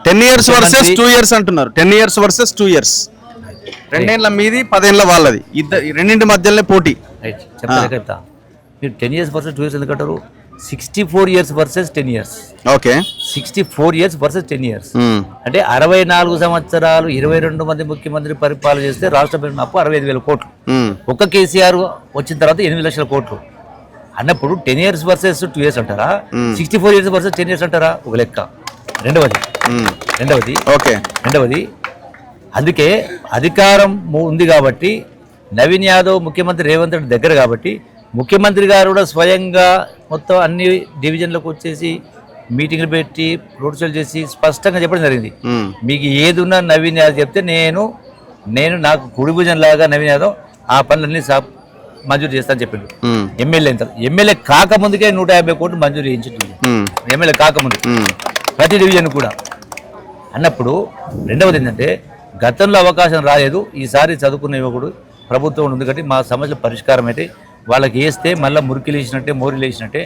10 years versus 2 years అంటున్నారు. 10 years versus 2 years. 2 ఏళ్ళ మీది 10 ఏళ్ళ వాళ్ళది. రెండింటి మధ్యలోనే పోటీ. చెప్పలేక మీరు 10 years వర్సెస్ 2 years ఎందుకంటారు? 64 years versus 10 years. Okay, 64 years versus 10 years. అంటే 64 సంవత్సరాలు 22 మంది ముఖ్యమంత్రి పరిపాలన చేస్తే రాష్ట్ర అప్పు 65,000 కోట్లు. ఒక్క కేసీఆర్ వచ్చిన తర్వాత 8 లక్షల కోట్లు అన్నప్పుడు 10 years వర్సెస్ 2 years అంటారా? 64 years వర్సెస్ 10 years అంటారా? ఒక లెక్క. రెండవది అందుకే అధికారం ఉంది కాబట్టి నవీన్ యాదవ్ ముఖ్యమంత్రి రేవంత్ రెడ్డి దగ్గర కాబట్టి ముఖ్యమంత్రి గారు కూడా స్వయంగా మొత్తం అన్ని డివిజన్లకు వచ్చేసి మీటింగ్లు పెట్టి రోడ్ షోలు చేసి స్పష్టంగా చెప్పడం జరిగింది. మీకు ఏదున్నా నవీన్ యాదవ్ చెప్తే నేను నాకు కుడి భుజం లాగా నవీన్ యాదవ్ ఆ పనులన్నీ మంజూరు చేస్తానని చెప్పిండు. ఎమ్మెల్యే కాకముందుకే 150 కోట్లు మంజూరు చేయించింది. ఎమ్మెల్యే కాకముందు ప్రతి డివిజన్ కూడా అన్నప్పుడు. రెండవది ఏంటంటే గతంలో అవకాశం రాలేదు, ఈసారి చదువుకున్న యువకుడు ప్రభుత్వం ఉంది కాబట్టి మా సమస్యల పరిష్కారం అయితే వాళ్ళకి వేస్తే మళ్ళీ మురికి లేచినట్టే మోరి లేచినట్టే